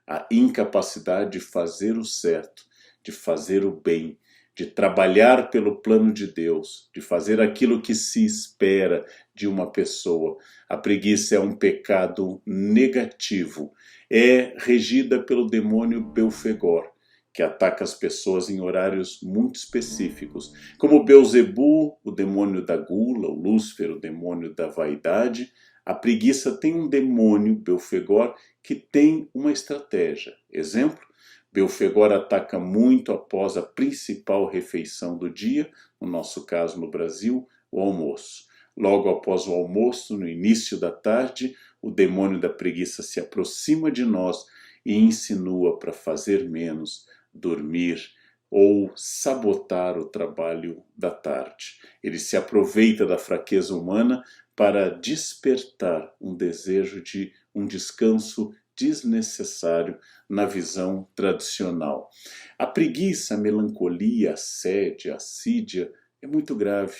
a incapacidade de fazer o certo, de fazer o bem, de trabalhar pelo plano de Deus, de fazer aquilo que se espera de uma pessoa. A preguiça é um pecado negativo, é regida pelo demônio Belfegor, que ataca as pessoas em horários muito específicos, como Beelzebu, o demônio da gula, o Lúcifer, o demônio da vaidade. A preguiça tem um demônio, Belfegor, que tem uma estratégia. Exemplo, Belfegor ataca muito após a principal refeição do dia, no nosso caso no Brasil, o almoço. Logo após o almoço, no início da tarde, o demônio da preguiça se aproxima de nós e insinua para fazer menos, dormir ou sabotar o trabalho da tarde. Ele se aproveita da fraqueza humana para despertar um desejo de um descanso desnecessário na visão tradicional. A preguiça, a melancolia, a sede, a assídia é muito grave,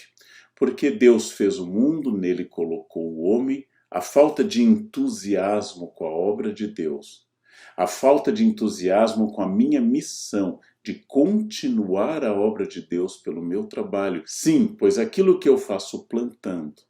porque Deus fez o mundo, nele colocou o homem. A falta de entusiasmo com a obra de Deus, a falta de entusiasmo com a minha missão de continuar a obra de Deus pelo meu trabalho. Sim, pois aquilo que eu faço plantando,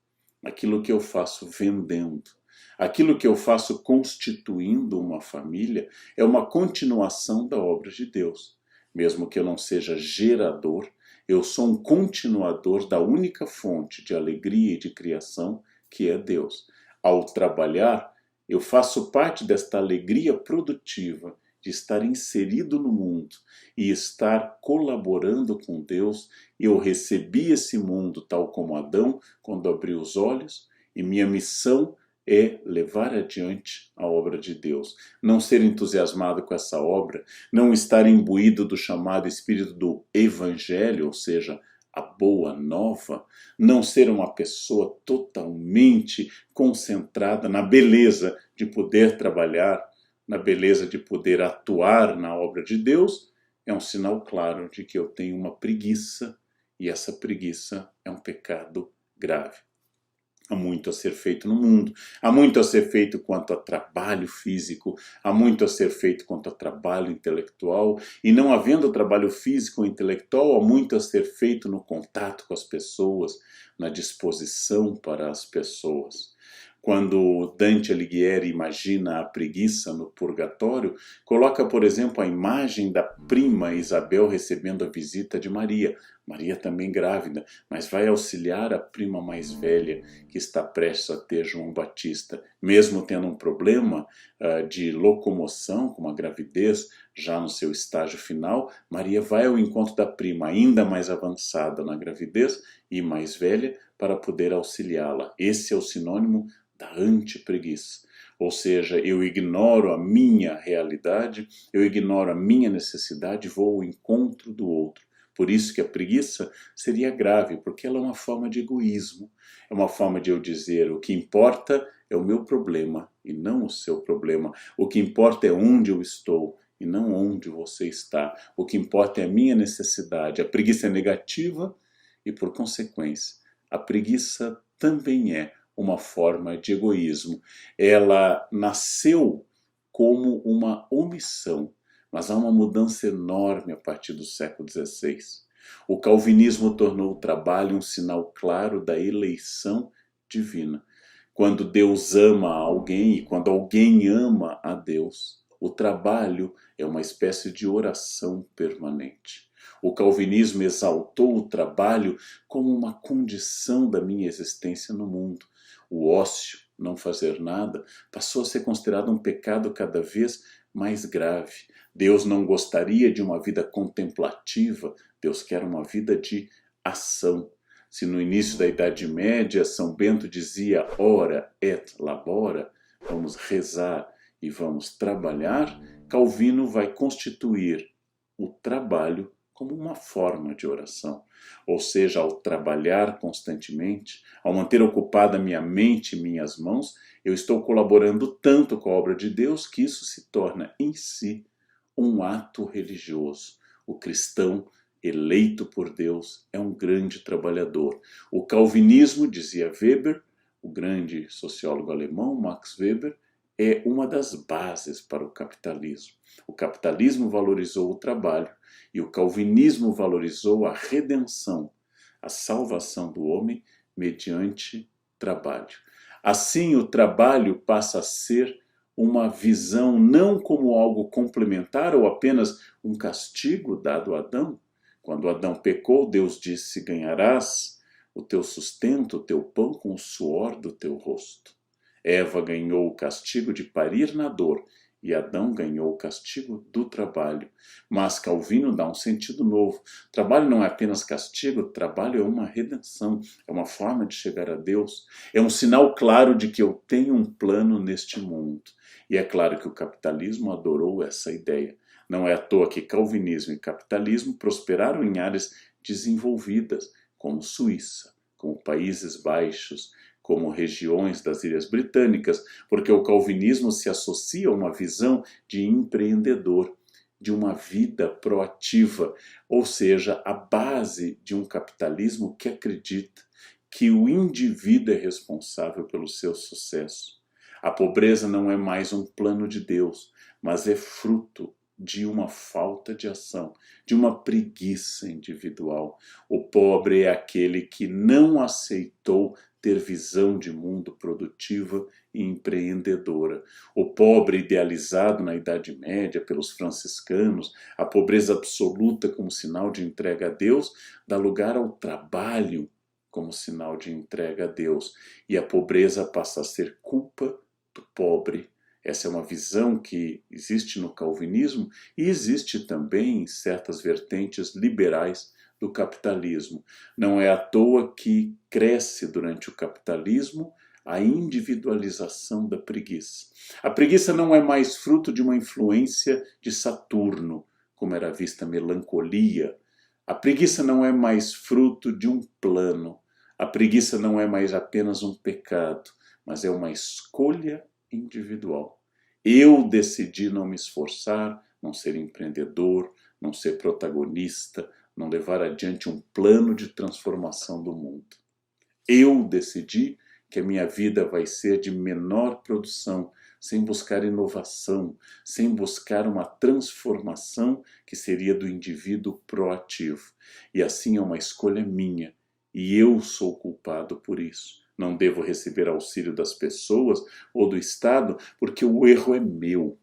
aquilo que eu faço vendendo, aquilo que eu faço constituindo uma família é uma continuação da obra de Deus. Mesmo que eu não seja gerador, eu sou um continuador da única fonte de alegria e de criação, que é Deus. Ao trabalhar, eu faço parte desta alegria produtiva de estar inserido no mundo e estar colaborando com Deus. Eu recebi esse mundo tal como Adão quando abri os olhos, e minha missão é levar adiante a obra de Deus. Não ser entusiasmado com essa obra, não estar imbuído do chamado espírito do Evangelho, ou seja, a boa nova, não ser uma pessoa totalmente concentrada na beleza de poder trabalhar, na beleza de poder atuar na obra de Deus, é um sinal claro de que eu tenho uma preguiça, e essa preguiça é um pecado grave. Há muito a ser feito no mundo, há muito a ser feito quanto a trabalho físico, há muito a ser feito quanto a trabalho intelectual, e não havendo trabalho físico ou intelectual, há muito a ser feito no contato com as pessoas, na disposição para as pessoas. Quando Dante Alighieri imagina a preguiça no purgatório, coloca, por exemplo, a imagem da prima Isabel recebendo a visita de Maria. Maria também grávida, mas vai auxiliar a prima mais velha que está prestes a ter João Batista. Mesmo tendo um problema de locomoção, com a gravidez já no seu estágio final, Maria vai ao encontro da prima ainda mais avançada na gravidez e mais velha para poder auxiliá-la. Esse é o sinônimo da antipreguiça. Ou seja, eu ignoro a minha realidade, eu ignoro a minha necessidade e vou ao encontro do outro. Por isso que a preguiça seria grave, porque ela é uma forma de egoísmo. É uma forma de eu dizer: o que importa é o meu problema e não o seu problema. O que importa é onde eu estou e não onde você está. O que importa é a minha necessidade. A preguiça é negativa e, por consequência, a preguiça também é uma forma de egoísmo. Ela nasceu como uma omissão, mas há uma mudança enorme a partir do século XVI. O calvinismo tornou o trabalho um sinal claro da eleição divina. Quando Deus ama alguém e quando alguém ama a Deus, o trabalho é uma espécie de oração permanente. O calvinismo exaltou o trabalho como uma condição da minha existência no mundo. O ócio, não fazer nada, passou a ser considerado um pecado cada vez mais grave. Deus não gostaria de uma vida contemplativa, Deus quer uma vida de ação. Se no início da Idade Média São Bento dizia ora et labora, vamos rezar e vamos trabalhar, Calvino vai constituir o trabalho como uma forma de oração. Ou seja, ao trabalhar constantemente, ao manter ocupada minha mente e minhas mãos, eu estou colaborando tanto com a obra de Deus que isso se torna em si um ato religioso. O cristão eleito por Deus é um grande trabalhador. O calvinismo, dizia Weber, o grande sociólogo alemão Max Weber, é uma das bases para o capitalismo. O capitalismo valorizou o trabalho e o calvinismo valorizou a redenção, a salvação do homem mediante trabalho. Assim, o trabalho passa a ser uma visão não como algo complementar ou apenas um castigo dado a Adão. Quando Adão pecou, Deus disse: ganharás o teu sustento, o teu pão com o suor do teu rosto. Eva ganhou o castigo de parir na dor e Adão ganhou o castigo do trabalho. Mas Calvino dá um sentido novo. Trabalho não é apenas castigo, trabalho é uma redenção, é uma forma de chegar a Deus. É um sinal claro de que eu tenho um plano neste mundo. E é claro que o capitalismo adorou essa ideia. Não é à toa que calvinismo e capitalismo prosperaram em áreas desenvolvidas, como Suíça, como Países Baixos, como regiões das Ilhas Britânicas, porque o calvinismo se associa a uma visão de empreendedor, de uma vida proativa, ou seja, a base de um capitalismo que acredita que o indivíduo é responsável pelo seu sucesso. A pobreza não é mais um plano de Deus, mas é fruto de uma falta de ação, de uma preguiça individual. O pobre é aquele que não aceitou ter visão de mundo produtiva e empreendedora. O pobre idealizado na Idade Média pelos franciscanos, a pobreza absoluta como sinal de entrega a Deus, dá lugar ao trabalho como sinal de entrega a Deus. E a pobreza passa a ser culpa do pobre. Essa é uma visão que existe no calvinismo e existe também em certas vertentes liberais do capitalismo. Não é à toa que cresce durante o capitalismo a individualização da preguiça. A preguiça não é mais fruto de uma influência de Saturno, como era vista a melancolia. A preguiça não é mais fruto de um plano. A preguiça não é mais apenas um pecado, mas é uma escolha individual. Eu decidi não me esforçar, não ser empreendedor, não ser protagonista, não levar adiante um plano de transformação do mundo. Eu decidi que a minha vida vai ser de menor produção, sem buscar inovação, sem buscar uma transformação que seria do indivíduo proativo. E assim é uma escolha minha, e eu sou culpado por isso. Não devo receber auxílio das pessoas ou do Estado, porque o erro é meu.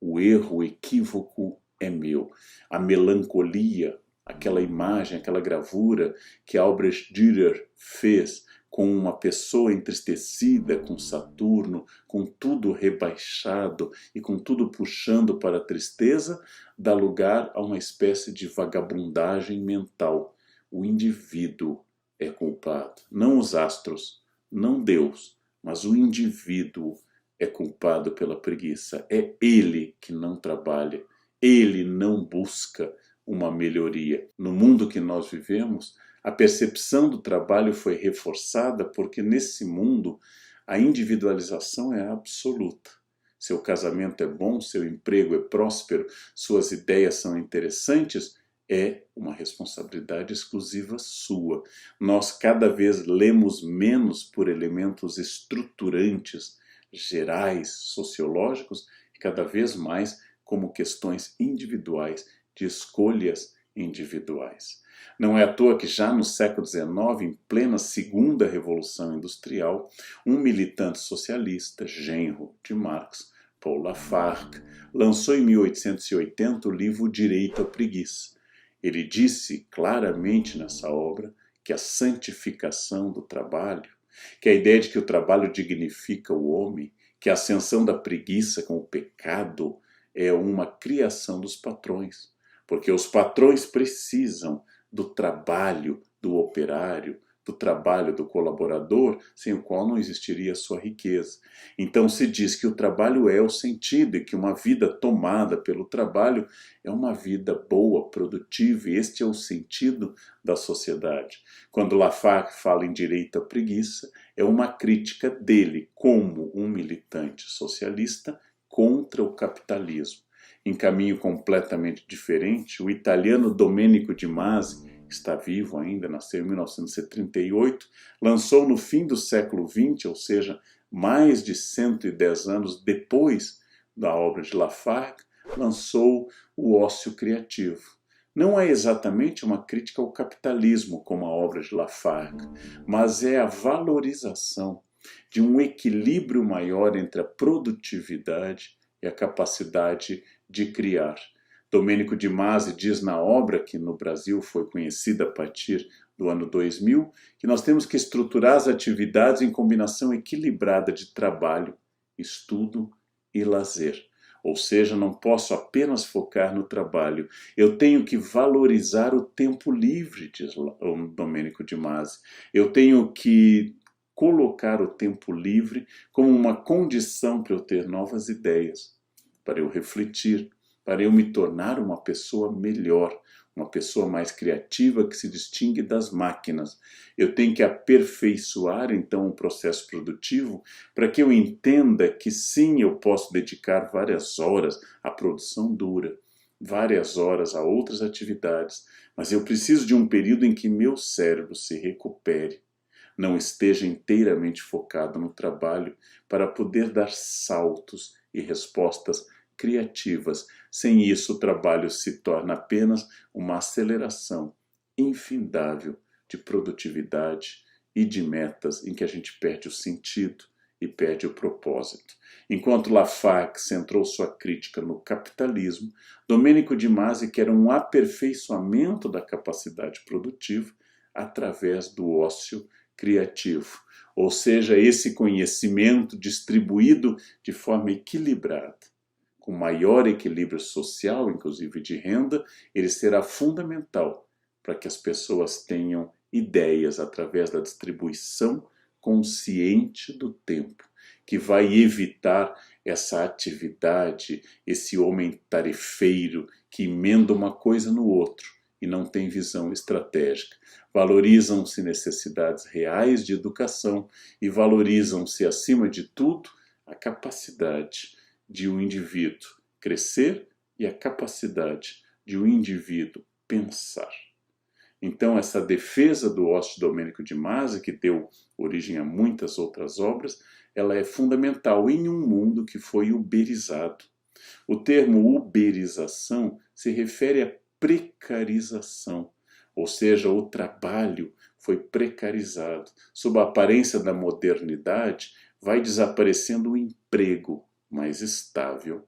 O erro, o equívoco é meu. A melancolia, aquela imagem, aquela gravura que Albrecht Dürer fez com uma pessoa entristecida com Saturno, com tudo rebaixado e com tudo puxando para a tristeza, dá lugar a uma espécie de vagabundagem mental. O indivíduo é culpado, não os astros, não Deus, mas o indivíduo é culpado pela preguiça. É ele que não trabalha, ele não busca uma melhoria. No mundo que nós vivemos, a percepção do trabalho foi reforçada porque nesse mundo a individualização é absoluta. Seu casamento é bom, seu emprego é próspero, suas ideias são interessantes, é uma responsabilidade exclusiva sua. Nós cada vez lemos menos por elementos estruturantes, gerais, sociológicos, e cada vez mais como questões individuais, de escolhas individuais. Não é à toa que já no século XIX, em plena segunda revolução industrial, um militante socialista, genro de Marx, Paul Lafargue, lançou em 1880 o livro Direito à Preguiça. Ele disse claramente nessa obra que a santificação do trabalho, que a ideia de que o trabalho dignifica o homem, que a ascensão da preguiça com o pecado é uma criação dos patrões, porque os patrões precisam do trabalho do operário, do trabalho do colaborador, sem o qual não existiria a sua riqueza. Então se diz que o trabalho é o sentido e que uma vida tomada pelo trabalho é uma vida boa, produtiva, e este é o sentido da sociedade. Quando Lafargue fala em direito à preguiça, é uma crítica dele como um militante socialista contra o capitalismo. Em caminho completamente diferente, o italiano Domenico Di Masi, está vivo ainda, nasceu em 1938, lançou no fim do século XX, ou seja, mais de 110 anos depois da obra de Lafargue, lançou o Ócio Criativo. Não é exatamente uma crítica ao capitalismo como a obra de Lafargue, mas é a valorização de um equilíbrio maior entre a produtividade e a capacidade de criar. Domênico de Masi diz na obra, que no Brasil foi conhecida a partir do ano 2000, que nós temos que estruturar as atividades em combinação equilibrada de trabalho, estudo e lazer. Ou seja, não posso apenas focar no trabalho, eu tenho que valorizar o tempo livre, diz o Domênico de Masi. Eu tenho que colocar o tempo livre como uma condição para eu ter novas ideias, para eu refletir, para eu me tornar uma pessoa melhor, uma pessoa mais criativa que se distingue das máquinas. Eu tenho que aperfeiçoar então o processo produtivo para que eu entenda que sim, eu posso dedicar várias horas à produção dura, várias horas a outras atividades, mas eu preciso de um período em que meu cérebro se recupere, não esteja inteiramente focado no trabalho para poder dar saltos e respostas criativas. Sem isso, o trabalho se torna apenas uma aceleração infindável de produtividade e de metas em que a gente perde o sentido e perde o propósito. Enquanto Lafargue centrou sua crítica no capitalismo, Domênico de Masi quer um aperfeiçoamento da capacidade produtiva através do ócio criativo, ou seja, esse conhecimento distribuído de forma equilibrada, com maior equilíbrio social, inclusive de renda, ele será fundamental para que as pessoas tenham ideias através da distribuição consciente do tempo, que vai evitar essa atividade, esse homem tarefeiro que emenda uma coisa no outro e não tem visão estratégica. Valorizam-se necessidades reais de educação e valorizam-se, acima de tudo, a capacidade de um indivíduo crescer e a capacidade de um indivíduo pensar. Então, essa defesa do ócio de Domênico de Masi, que deu origem a muitas outras obras, ela é fundamental em um mundo que foi uberizado. O termo uberização se refere à precarização, ou seja, o trabalho foi precarizado. Sob a aparência da modernidade, vai desaparecendo o emprego mais estável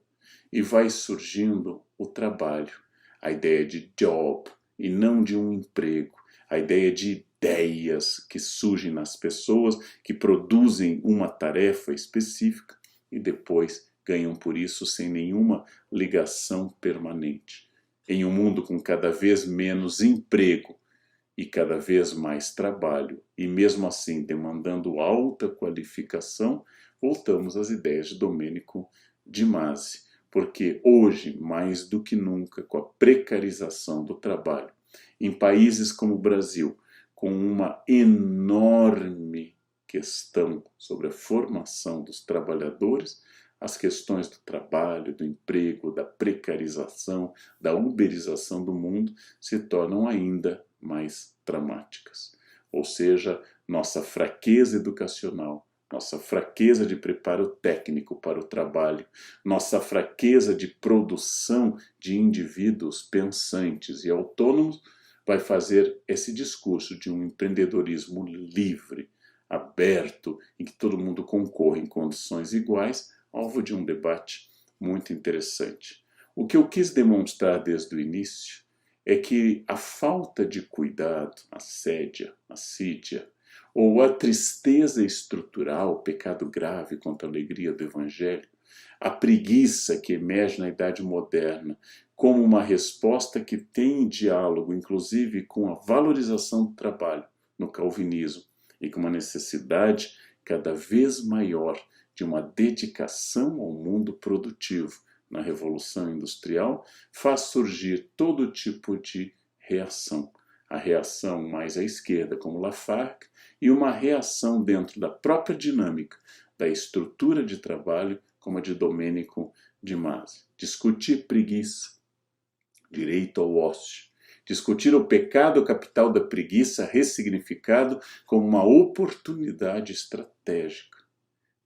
e vai surgindo o trabalho, a ideia de job e não de um emprego, a ideia de ideias que surgem nas pessoas, que produzem uma tarefa específica e depois ganham por isso sem nenhuma ligação permanente. Em um mundo com cada vez menos emprego e cada vez mais trabalho, e mesmo assim demandando alta qualificação, voltamos às ideias de Domênico de Masi, porque hoje, mais do que nunca, com a precarização do trabalho, em países como o Brasil, com uma enorme questão sobre a formação dos trabalhadores, as questões do trabalho, do emprego, da precarização, da uberização do mundo se tornam ainda mais dramáticas. Ou seja, nossa fraqueza educacional, nossa fraqueza de preparo técnico para o trabalho, nossa fraqueza de produção de indivíduos pensantes e autônomos vai fazer esse discurso de um empreendedorismo livre, aberto, em que todo mundo concorre em condições iguais, alvo de um debate muito interessante. O que eu quis demonstrar desde o início é que a falta de cuidado, assídia, ou a tristeza estrutural, o pecado grave contra a alegria do Evangelho, a preguiça que emerge na Idade Moderna como uma resposta que tem diálogo, inclusive, com a valorização do trabalho no calvinismo e com uma necessidade cada vez maior de uma dedicação ao mundo produtivo na Revolução Industrial, faz surgir todo tipo de reação. A reação mais à esquerda, como Lafargue, e uma reação dentro da própria dinâmica da estrutura de trabalho, como a de Domênico de Masi. Discutir preguiça, direito ao ócio. Discutir o pecado capital da preguiça ressignificado como uma oportunidade estratégica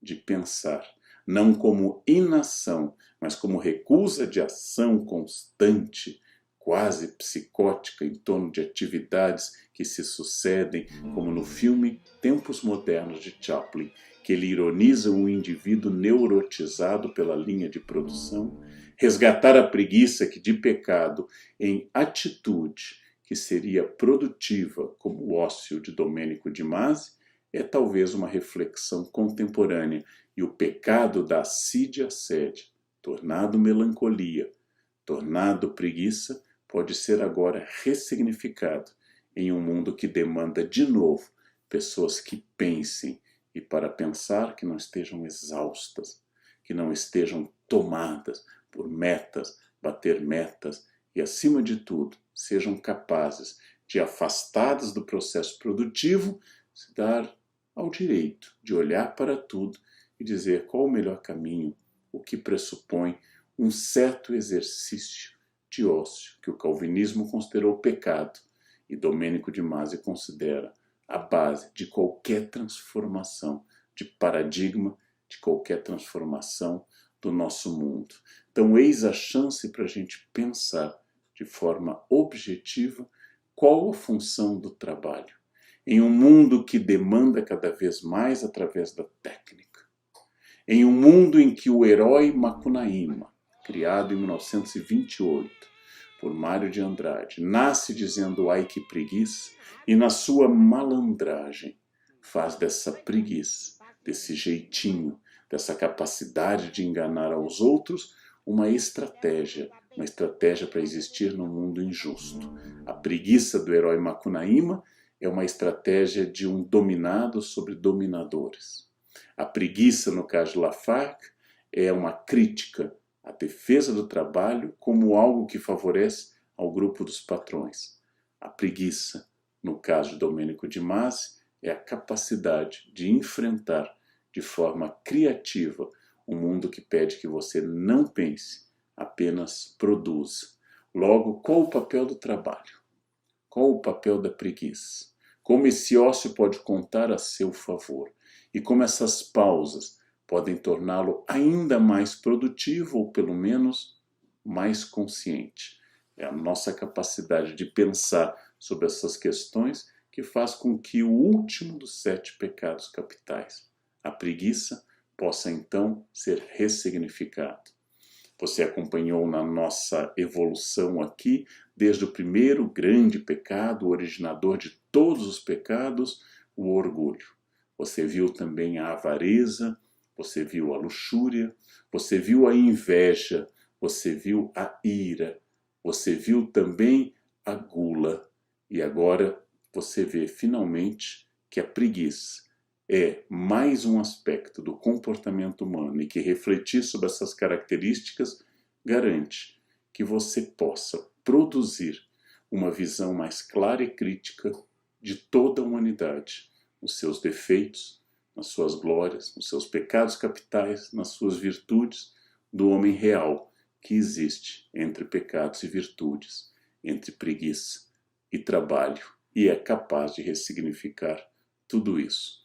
de pensar, não como inação, mas como recusa de ação constante, quase psicótica, em torno de atividades que se sucedem, como no filme Tempos Modernos de Chaplin, que ele ironiza o indivíduo neurotizado pela linha de produção, resgatar a preguiça que de pecado em atitude que seria produtiva, como o ócio de Domênico de Masi, é talvez uma reflexão contemporânea, e o pecado da assídia sede, tornado melancolia, tornado preguiça, pode ser agora ressignificado em um mundo que demanda de novo pessoas que pensem, e para pensar que não estejam exaustas, que não estejam tomadas por metas, bater metas e, acima de tudo, sejam capazes de, afastadas do processo produtivo, se dar ao direito de olhar para tudo e dizer qual o melhor caminho, o que pressupõe um certo exercício de ócio que o calvinismo considerou pecado e Domênico de Masi considera a base de qualquer transformação de paradigma, de qualquer transformação do nosso mundo. Então, eis a chance para a gente pensar de forma objetiva qual a função do trabalho em um mundo que demanda cada vez mais através da técnica, em um mundo em que o herói Macunaíma, criado em 1928 por Mário de Andrade, nasce dizendo ai que preguiça, e na sua malandragem faz dessa preguiça, desse jeitinho, dessa capacidade de enganar aos outros, uma estratégia para existir num mundo injusto. A preguiça do herói Macunaíma é uma estratégia de um dominado sobre dominadores. A preguiça, no caso de Lafargue, é uma crítica à defesa do trabalho como algo que favorece ao grupo dos patrões. A preguiça, no caso de Domênico de Masi, é a capacidade de enfrentar de forma criativa um mundo que pede que você não pense, apenas produza. Logo, qual o papel do trabalho? Qual o papel da preguiça? Como esse ócio pode contar a seu favor? E como essas pausas podem torná-lo ainda mais produtivo ou, pelo menos, mais consciente? É a nossa capacidade de pensar sobre essas questões que faz com que o último dos 7 pecados capitais, a preguiça, possa então ser ressignificado. Você acompanhou na nossa evolução aqui, desde o primeiro grande pecado, o originador de todos os pecados, o orgulho. Você viu também a avareza, você viu a luxúria, você viu a inveja, você viu a ira, você viu também a gula. E agora você vê finalmente que a preguiça é mais um aspecto do comportamento humano e que refletir sobre essas características garante que você possa produzir uma visão mais clara e crítica de toda a humanidade, nos seus defeitos, nas suas glórias, nos seus pecados capitais, nas suas virtudes, do homem real que existe entre pecados e virtudes, entre preguiça e trabalho, e é capaz de ressignificar tudo isso